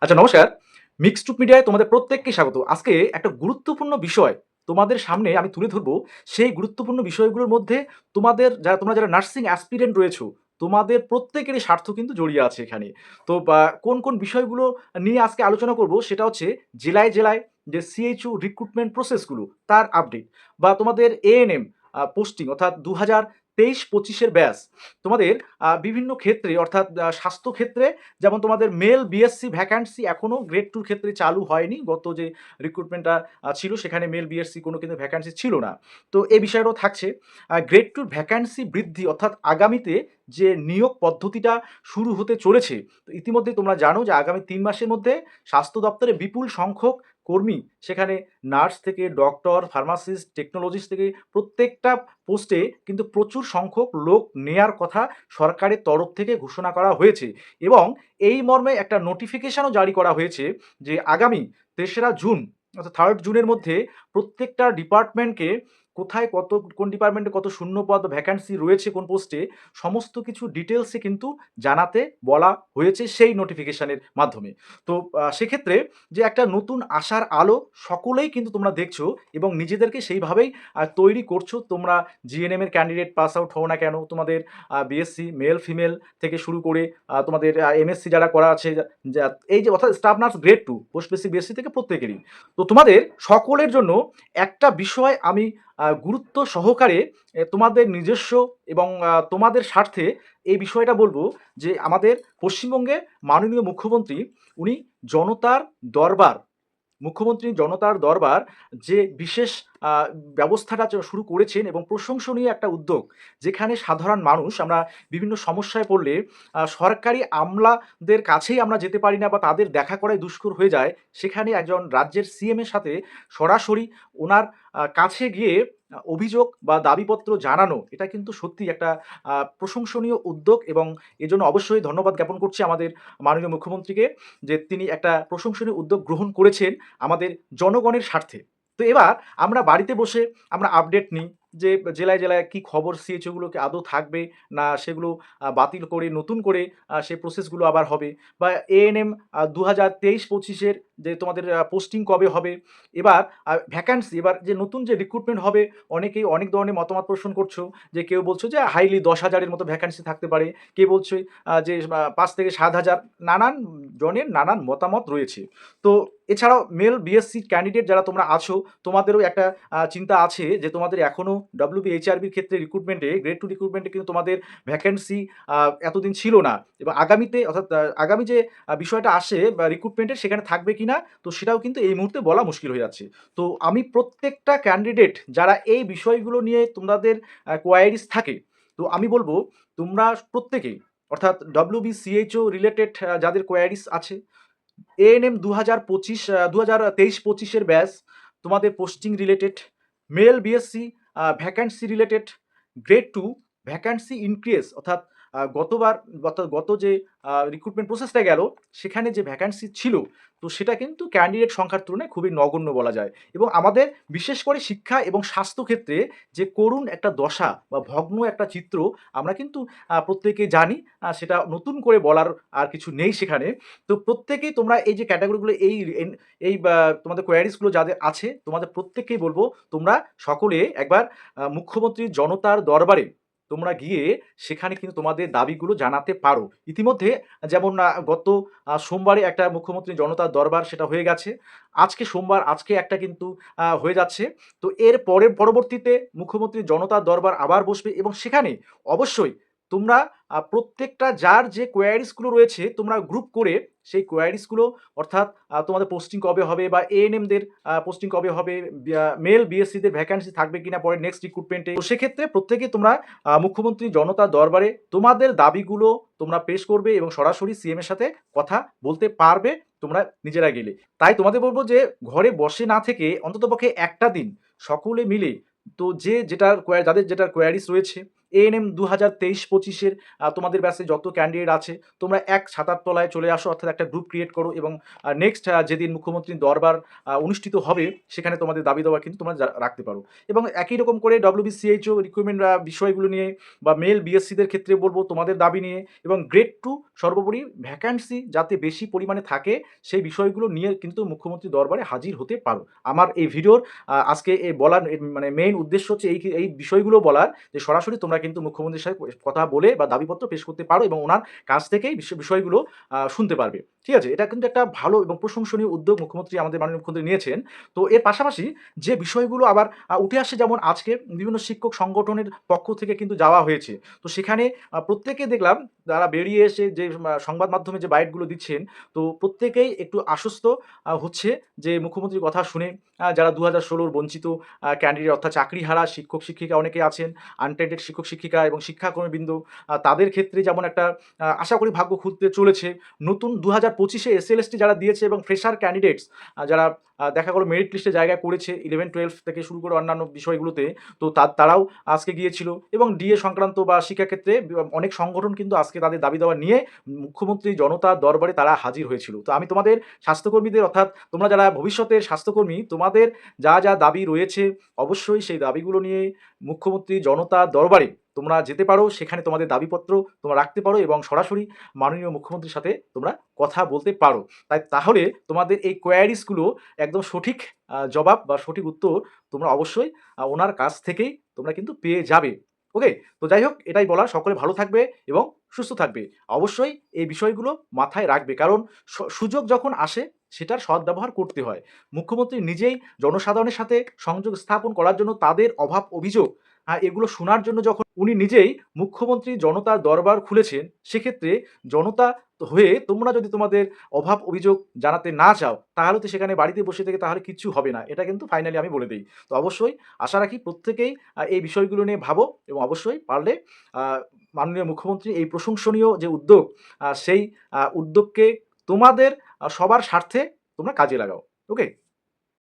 আচ্ছা নমস্কার। মিক্সড টুক মিডিয়ায় তোমাদের প্রত্যেককে স্বাগত। আজকে একটা গুরুত্বপূর্ণ বিষয় তোমাদের সামনে আমি তুলে ধরবো। সেই গুরুত্বপূর্ণ বিষয়গুলোর মধ্যে তোমরা যারা নার্সিং অ্যাসপিরেন্ট রয়েছো, তোমাদের প্রত্যেকেরই স্বার্থ কিন্তু জড়িয়ে আছে এখানে। তো কোন বিষয়গুলো নিয়ে আজকে আলোচনা করব সেটা হচ্ছে জেলায় যে সিএইচও রিক্রুটমেন্ট প্রসেসগুলো তার আপডেট বা তোমাদের এএনএম পোস্টিং অর্থাৎ ২০২৩-২৫ এর ব্যাচ তোমাদের বিভিন্ন ক্ষেত্রে অর্থাৎ স্বাস্থ্য ক্ষেত্রে যেমন তোমাদের মেল বিএসসি ভ্যাকান্সি এখনো গ্রেড 2 র ক্ষেত্রে চালু হয়নি। গত যে রিক্রুটমেন্টটা ছিল সেখানে মেল বিএসসি কোনো কিন্তু ভ্যাকান্সি ছিল না। তো এই বিষয়টাও থাকছে। গ্রেড 2 র ভ্যাকান্সি বৃদ্ধি অর্থাৎ আগামীতে যে নিয়োগ পদ্ধতিটা শুরু হতে চলেছে। তো ইতিমধ্যেই তোমরা জানো যে আগামী ৩ মাসের মধ্যে স্বাস্থ্য দপ্তরে বিপুল সংখ্যক কর্মী সেখানে নার্স থেকে ডক্টর, ফার্মাসিস্ট, টেকনোলজিস্ট থেকে প্রত্যেকটা পোস্টে কিন্তু প্রচুর সংখ্যক লোক নেয়ার কথা সরকারের তরফ থেকে ঘোষণা করা হয়েছে এবং এই মর্মে একটা নোটিফিকেশনও জারি করা হয়েছে যে আগামী ৩রা জুন অর্থাৎ 3rd জুনের মধ্যে প্রত্যেকটা ডিপার্টমেন্টকে কোথায় কোন ডিপার্টমেন্টে কত শূন্য পদ ভ্যাকান্সি রয়েছে কোন পোস্টে সমস্ত কিছু ডিটেলসে কিন্তু জানাতে বলা হয়েছে সেই নোটিফিকেশনের মাধ্যমে। তো সেক্ষেত্রে যে একটা নতুন আশার আলো সকলেই কিন্তু তোমরা দেখছো এবং নিজেদেরকে সেইভাবেই তৈরি করছো। তোমরা জিএনএম এর ক্যান্ডিডেট পাস আউট হও না কেন, তোমাদের বিএসসি মেল ফিমেল থেকে শুরু করে তোমাদের এমএসসি যারা করা আছে এই যে অর্থাৎ staff nurse grade 2 post basic BSc থেকে প্রত্যেকেরই। তো তোমাদের সকলের জন্য একটা বিষয় আমি গুরুত্ব সহকারে তোমাদের নিজস্ব এবং তোমাদের স্বার্থে এই বিষয়টা বলবো যে আমাদের পশ্চিমবঙ্গের মাননীয় মুখ্যমন্ত্রী উনি জনতার দরবার মুখ্যমন্ত্রী জনতার দরবার যে বিশেষ আ ব্যবস্থাটা শুরু করেছেন এবং প্রশংসনীয় একটা উদ্যোগ। যেখানে সাধারণ মানুষ আমরা বিভিন্ন সমস্যায় পড়লে সরকারি আমলাদের কাছেই আমরা যেতে পারি না বা তাদের দেখা করাই দুষ্কর হয়ে যায়। সেখানে একজন রাজ্যের সিএম এর সাথে সরাসরি উনার কাছে গিয়ে অভিযোগ বা দাবিপত্র জানানো এটা কিন্তু সত্যিই একটা প্রশংসনীয় উদ্যোগ এবং এজন্য অবশ্যই ধন্যবাদ জ্ঞাপন করছি আমাদের মাননীয় মুখ্যমন্ত্রীকে যে তিনি একটা প্রশংসনীয় উদ্যোগ গ্রহণ করেছেন আমাদের জনগণের স্বার্থে। তো এবার আমরা বাড়িতে বসে আমরা আপডেট নিই যে জেলায় কি খবর সিএইচও গুলো কি আদৌ থাকবে না সেগুলো বাতিল করে নতুন করে সেই প্রসেসগুলো আবার হবে বা এএনএম ২০২৩-২৫ এর যে তোমাদের পোস্টিং কবে হবে? এবার ভ্যাকান্সি এবার যে নতুন যে রিক্রুটমেন্ট হবে অনেকেই অনেক ধরনের মতামত পোষণ করছো যে কেউ বলছো যে হাইলি ১০,০০০ এর মতো ভ্যাকান্সি থাকতে পারে। কেউ বলছে যে ৫ থেকে ৭,০০০ নানান জনের নানান মতামত রয়েছে। তো এছাড়াও মেল বিএসসি ক্যান্ডিডেট যারা তোমরা আছো, তোমাদেরও একটা চিন্তা আছে যে তোমাদের এখনো WBHRB র ক্ষেত্রে রিক্রুটমেন্টে গ্রেড 2 রিক্রুটমেন্টে কিন্তু তোমাদের ভ্যাকেন্সি এতদিন ছিল না এবং আগামীতে অর্থাৎ আগামী যে বিষয়টা আসে বা রিক্রুটমেন্টের সেখানে থাকবে কিনা তো সেটাও কিন্তু এই মুহূর্তে বলা মুশকিল হয়ে যাচ্ছে। তো আমি প্রত্যেকটা ক্যান্ডিডেট যারা এই বিষয়গুলো নিয়ে তোমাদের কোয়ারিজ থাকে, তো আমি বলব তোমরা প্রত্যেকেই অর্থাৎ WBCHO রিলেটেড যাদের কোয়ারিজ আছে এএনএম ২০২৫ ২০২৩-২৫ এর ব্যাচ তোমাদের posting related, male BSc vacancy related, grade 2 vacancy increase অর্থাৎ গত যে রিক্রুটমেন্ট প্রসেসটা গেল সেখানে যে ভ্যাকান্সি ছিল তো সেটা কিন্তু ক্যান্ডিডেট সংখ্যার তুলনায় খুবই নগণ্য বলা যায় এবং আমাদের বিশেষ করে শিক্ষা এবং স্বাস্থ্য ক্ষেত্রে যে করুণ একটা দশা বা ভগ্ন একটা চিত্র আমরা কিন্তু প্রত্যেকেই জানি। সেটা নতুন করে বলার আর কিছু নেই সেখানে। তো প্রত্যেকেই তোমরা এই যে ক্যাটাগরিগুলো এই বা তোমাদের কোয়ারিজগুলো যাদের আছে তোমাদের প্রত্যেককেই বলবো তোমরা সকলে একবার মুখ্যমন্ত্রীর জনতার দরবারে তোমরা গিয়ে সেখানে কিন্তু তোমাদের দাবিগুলো জানাতে পারো। ইতিমধ্যে যেমন গত সোমবারে একটা মুখ্যমন্ত্রী জনতার দরবার সেটা হয়ে গেছে। আজকে সোমবার আজকে একটা কিন্তু হয়ে যাচ্ছে। তো এর পরবর্তীতে মুখ্যমন্ত্রী জনতার দরবার আবার বসবে এবং সেখানে অবশ্যই তোমরা প্রত্যেকটা যার যে কোয়ারিজ গুলো রয়েছে তোমরা গ্রুপ করে সেই কোয়ারিজ গুলো অর্থাৎ তোমাদের পোস্টিং কবে হবে বা এএনএম দের পোস্টিং কবে হবে, মেল বিএসসি দের ভ্যাকান্সি থাকবে কিনা পরে নেক্সট রিক্রুটমেন্টে। তো সেক্ষেত্রে প্রত্যেকেই তোমরা মুখ্যমন্ত্রী জনতার দরবারে তোমাদের দাবিগুলো তোমরা পেশ করবে এবং সরাসরি সিএম এর সাথে কথা বলতে পারবে তোমরা নিজেরা গেলে। তাই তোমাদের বলব যে ঘরে বসে না থেকে অন্ততপক্ষে একটা দিন সকলে মিলে তো যাদের যেটার কোয়ারিজ রয়েছে এএনএম 2023-25-এর তোমাদের ব্যাচে যত ক্যান্ডিডেট আছে তোমরা এক ছাতার তলায় চলে আসো, অর্থাৎ একটা গ্রুপ ক্রিয়েট করো এবং নেক্সট যেদিন মুখ্যমন্ত্রীর দরবার অনুষ্ঠিত হবে সেখানে তোমাদের দাবি দেওয়া কিন্তু তোমরা রাখতে পারো। এবং একই রকম করে ডব্লিউবিসিএইচও রিক্রুটমেন্ট বিষয়গুলো নিয়ে বা মেল বিএসসিদের ক্ষেত্রে বলবো তোমাদের দাবি নিয়ে, এবং গ্রেড 2 সর্বোপরি ভ্যাকান্সি যাতে বেশি পরিমাণে থাকে সেই বিষয়গুলো নিয়ে কিন্তু মুখ্যমন্ত্রী দরবারে হাজির হতে পারো। আমার এই ভিডিওর আজকে এই বলার মানে মেইন উদ্দেশ্য হচ্ছে এই বিষয়গুলো বলার, যে সরাসরি তোমরা কিন্তু মুখ্যমন্ত্রীর সাথে কথা বলে বা দাবিপত্র পেশ করতে পারো এবং ওনার কাছ থেকেই বিষয়গুলো শুনতে পারবে। ঠিক আছে? এটা কিন্তু একটা ভালো এবং প্রশংসনীয় উদ্যোগ মুখ্যমন্ত্রী, আমাদের মাননীয় মুখ্যমন্ত্রী নিয়েছেন। তো এর পাশাপাশি যে বিষয়গুলো আবার উঠে আসে, যেমন আজকে বিভিন্ন শিক্ষক সংগঠনের পক্ষ থেকে কিন্তু যাওয়া হয়েছে। তো সেখানে প্রত্যেকে দেখলাম যারা বেরিয়ে এসে যে সংবাদ মাধ্যমে যে বাইটগুলো দিচ্ছেন, তো প্রত্যেকেই একটু আশ্বস্ত হচ্ছে যে মুখ্যমন্ত্রীর কথা শুনে যারা 2016-র বঞ্চিত ক্যান্ডিডেট অর্থাৎ চাকরিহারা শিক্ষক শিক্ষিকা অনেকে আছেন, আনটেন্ডেড শিক্ষক শিক্ষিকা এবং শিক্ষাকর্মীবৃন্দ, তাদের ক্ষেত্রে যেমন একটা আশা করি ভাগ্য খুলতে চলেছে। নতুন 2025-এ এসএলএসটি যারা দিয়েছে এবং ফ্রেশার ক্যান্ডিডেটস যারা দেখা গেলো মেরিট লিস্টে জায়গা করেছে 11-12 থেকে শুরু করে অন্যান্য বিষয়গুলোতে, তো তারাও আজকে গিয়েছিল এবং ডিএ সংক্রান্ত বা শিক্ষাক্ষেত্রে অনেক সংগঠন কিন্তু আজকে তাদের দাবি দেওয়া নিয়ে মুখ্যমন্ত্রী জনতার দরবারে তারা হাজির হয়েছিল। তো আমি তোমাদের স্বাস্থ্যকর্মীদের, অর্থাৎ তোমরা যারা ভবিষ্যতের স্বাস্থ্যকর্মী, তোমাদের যা যা দাবি রয়েছে অবশ্যই সেই দাবিগুলো নিয়ে মুখ্যমন্ত্রী জনতার দরবারে তোমরা যেতে পারো, সেখানে তোমাদের দাবিপত্র তোমরা রাখতে পারো এবং সরাসরি মাননীয় মুখ্যমন্ত্রীর সাথে তোমরা কথা বলতে পারো। তাহলে তোমাদের এই কোয়ারিজগুলো একদম সঠিক জবাব বা সঠিক উত্তর তোমরা অবশ্যই ওনার কাছ থেকেই তোমরা কিন্তু পেয়ে যাবে। ওকে? তো যাই হোক, এটাই বলার। সকলে ভালো থাকবে এবং সুস্থ থাকবে। অবশ্যই এই বিষয়গুলো মাথায় রাখবে, কারণ সুযোগ যখন আসে সেটার সদ্ব্যবহার করতে হয়। মুখ্যমন্ত্রী নিজেই জনসাধারণের সাথে সংযোগ স্থাপন করার জন্য তাদের অভাব অভিযোগ এগুলো শোনার জন্য যখন উনি নিজেই মুখ্যমন্ত্রী জনতার দরবার খুলেছেন, সেক্ষেত্রে জনতা হয়ে তোমরা যদি তোমাদের অভাব অভিযোগ জানাতে না চাও, তাহলে তো সেখানে বাড়িতে বসে থেকে তাহলে কিচ্ছু হবে না। এটা কিন্তু ফাইনালি আমি বলে দেই। তো অবশ্যই আশা রাখি প্রত্যেকেই এই বিষয়গুলো নিয়ে ভাবো এবং অবশ্যই পারলে মাননীয় মুখ্যমন্ত্রী এই প্রশংসনীয় যে উদ্যোগ, সেই উদ্যোগকে তোমাদের সবার স্বার্থে তোমরা কাজে লাগাও। ওকে?